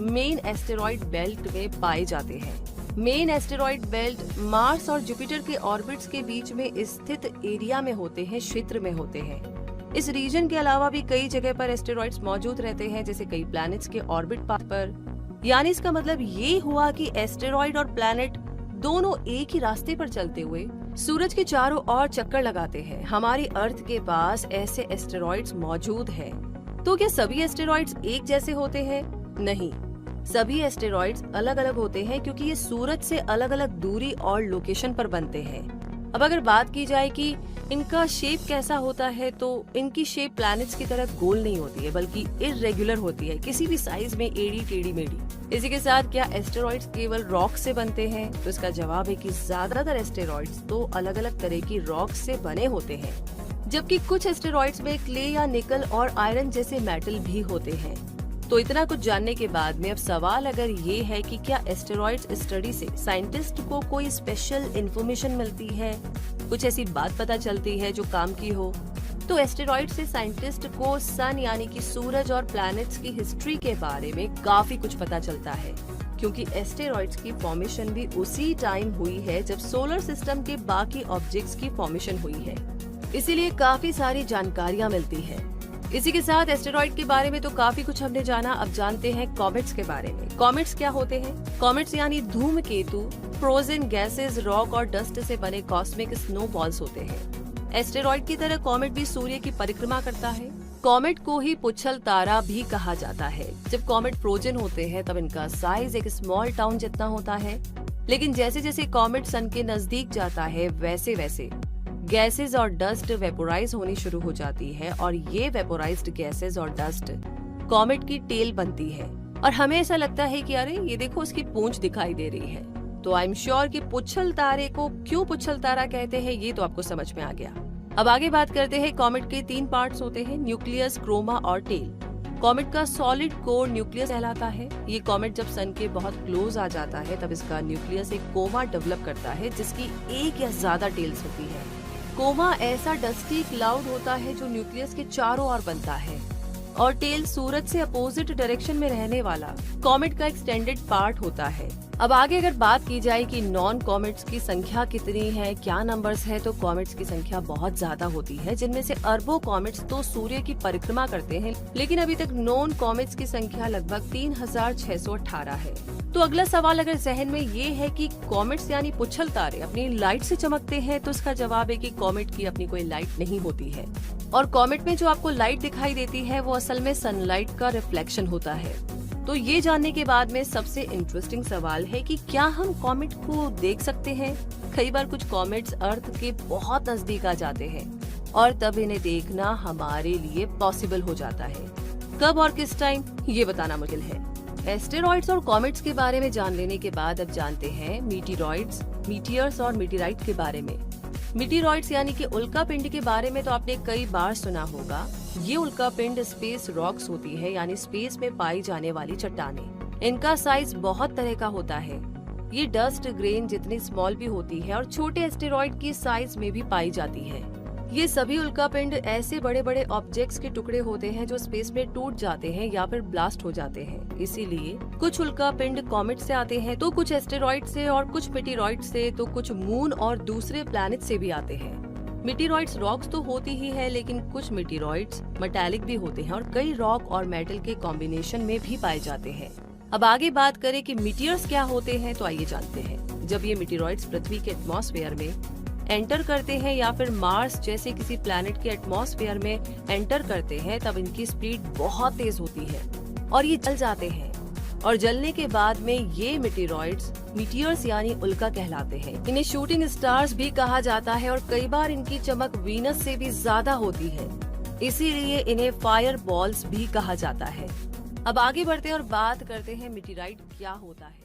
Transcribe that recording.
Main asteroid belt में पाए जाते हैं। मेन एस्टेरॉइड बेल्ट मार्स और जुपिटर के ऑर्बिट्स के बीच में स्थित एरिया में होते हैं, क्षेत्र में होते हैं। इस रीजन के अलावा भी कई जगह पर एस्टेरॉइड्स मौजूद रहते हैं, जैसे कई प्लैनेट्स के ऑर्बिट पाथ पर। यानी इसका मतलब ये हुआ कि एस्टेरॉइड और प्लैनेट दोनों एक ही रास्ते पर चलते हुए सूरज के चारों ओर चक्कर लगाते हैं। हमारी अर्थ के पास ऐसे एस्टेरॉइड्स मौजूद हैं। तो क्या सभी एस्टेरॉइड्स एक जैसे होते हैं? नहीं, सभी एस्टेरॉइड्स अलग अलग होते हैं क्योंकि ये सूरज से अलग अलग दूरी और लोकेशन पर बनते हैं। अब अगर बात की जाए कि इनका शेप कैसा होता है, तो इनकी शेप प्लैनेट्स की तरह गोल नहीं होती है, बल्कि इर्रेगुलर होती है, किसी भी साइज में एड़ी टेढ़ी मेढ़ी। इसी के साथ क्या एस्टेरॉइड्स केवल रॉक से बनते हैं? तो इसका जवाब है कि ज्यादातर एस्टेरॉइड्स तो अलग अलग तरह की रॉक से बने होते हैं, जबकि कुछ एस्टेरॉइड्स में क्ले या निकल और आयरन जैसे मेटल भी होते हैं। तो इतना कुछ जानने के बाद में अब सवाल अगर ये है कि क्या एस्टेरॉइड्स स्टडी से साइंटिस्ट को कोई स्पेशल इंफॉर्मेशन मिलती है, कुछ ऐसी बात पता चलती है जो काम की हो? तो एस्टेरॉइड से साइंटिस्ट को सन यानी कि सूरज और प्लैनेट्स की हिस्ट्री के बारे में काफी कुछ पता चलता है, क्योंकि एस्टेरॉइड्स की फॉर्मेशन भी उसी टाइम हुई है जब सोलर सिस्टम के बाकी ऑब्जेक्ट्स की फॉर्मेशन हुई है। इसीलिए काफी सारी जानकारियाँ मिलती है। इसी के साथ एस्टेरॉइड के बारे में तो काफी कुछ हमने जाना, अब जानते हैं कॉमेट्स के बारे में। कॉमेट्स क्या होते हैं? कॉमेट्स यानी धूमकेतु फ्रोजन गैसेस, रॉक और डस्ट से बने कॉस्मिक स्नोबॉल्स होते हैं। एस्टेरॉइड की तरह कॉमेट भी सूर्य की परिक्रमा करता है। कॉमेट को ही पुच्छल तारा भी कहा जाता है। जब कॉमेट फ्रोजन होते हैं तब इनका साइज एक स्मॉल टाउन जितना होता है, लेकिन जैसे जैसे कॉमेट सन के नजदीक जाता है वैसे वैसे गैसेस और डस्ट वेपोराइज होनी शुरू हो जाती है, और ये वेपोराइज्ड गैसेस और डस्ट कॉमेट की टेल बनती है। और हमें ऐसा लगता है कि अरे ये देखो उसकी पूंछ दिखाई दे रही है। तो आई एम श्योर कि पुच्छल तारे को क्यों पुच्छल तारा कहते हैं ये तो आपको समझ में आ गया। अब आगे बात करते हैं। कॉमेट के 3 पार्ट्स होते हैं, न्यूक्लियस, क्रोमा और टेल। कॉमेट का सॉलिड कोर न्यूक्लियस कहलाता है। ये कॉमेट जब सन के बहुत क्लोज आ जाता है तब इसका न्यूक्लियस एक कोमा डेवलप करता है, जिसकी एक या ज्यादा टेल्स होती है। कोमा ऐसा डस्टी क्लाउड होता है जो न्यूक्लियस के चारों ओर बनता है, और टेल सूरज से अपोजिट डायरेक्शन में रहने वाला कॉमेट का एक्सटेंडेड पार्ट होता है। अब आगे अगर बात की जाए कि नॉन कॉमेट्स की संख्या कितनी है, क्या नंबर्स है, तो कॉमेट्स की संख्या बहुत ज्यादा होती है, जिनमें से अरबों कॉमेट्स तो सूर्य की परिक्रमा करते हैं, लेकिन अभी तक नॉन कॉमेट्स की संख्या लगभग 3618 है। तो अगला सवाल अगर जहन में ये है कि कॉमेट्स यानी पुच्छल तारे अपनी लाइट से चमकते हैं, तो इसका जवाब है कि कॉमेट की अपनी कोई लाइट नहीं होती है, और कॉमेट में जो आपको लाइट दिखाई देती है वो असल में सनलाइट का रिफ्लेक्शन होता है। तो ये जानने के बाद में सबसे इंटरेस्टिंग सवाल है कि क्या हम कॉमेट को देख सकते हैं? कई बार कुछ कॉमेट्स अर्थ के बहुत नजदीक आ जाते हैं और तब इन्हें देखना हमारे लिए पॉसिबल हो जाता है। कब और किस टाइम ये बताना मुश्किल है। एस्टेरॉइड्स और कॉमेट्स के बारे में जान लेने के बाद अब जानते हैं मीटिरॉइड्स, मीटियर्स और मीटिराइट के बारे में। मीटिरॉइड्स यानी कि उल्का पिंड के बारे में तो आपने कई बार सुना होगा। ये उल्का पिंड स्पेस रॉक्स होती है, यानी स्पेस में पाई जाने वाली चट्टानें। इनका साइज बहुत तरह का होता है। ये डस्ट ग्रेन जितनी स्मॉल भी होती है और छोटे एस्टेरॉइड की साइज में भी पाई जाती है। ये सभी उल्का पिंड ऐसे बड़े बड़े ऑब्जेक्ट्स के टुकड़े होते हैं जो स्पेस में टूट जाते हैं या फिर ब्लास्ट हो जाते हैं। इसीलिए कुछ उल्का पिंड कॉमेट से आते हैं, तो कुछ एस्टेरॉइड से, और कुछ मीटिरॉइड से, तो कुछ मून और दूसरे प्लैनेट से भी आते हैं। मीटिरॉइड्स रॉक्स तो होती ही है, लेकिन कुछ मीटिरॉइड्स मेटालिक भी होते हैं और कई रॉक और मेटल के कॉम्बिनेशन में भी पाए जाते हैं। अब आगे बात करें कि मीटियर्स क्या होते हैं, तो आइए जानते हैं। जब ये मीटिरॉइड्स पृथ्वी के एटमॉस्फेयर में एंटर करते हैं या फिर मार्स जैसे किसी प्लैनेट के एटमॉस्फेयर में एंटर करते हैं, तब इनकी स्पीड बहुत तेज होती है और ये जल जाते हैं, और जलने के बाद में ये मीटिरॉइड्स मीटियर्स यानी उल्का कहलाते हैं। इन्हें शूटिंग स्टार्स भी कहा जाता है और कई बार इनकी चमक वीनस से भी ज्यादा होती है, इसीलिए इन्हें फायर बॉल्स भी कहा जाता है। अब आगे बढ़ते हैं और बात करते हैं मीटिराइट क्या होता है।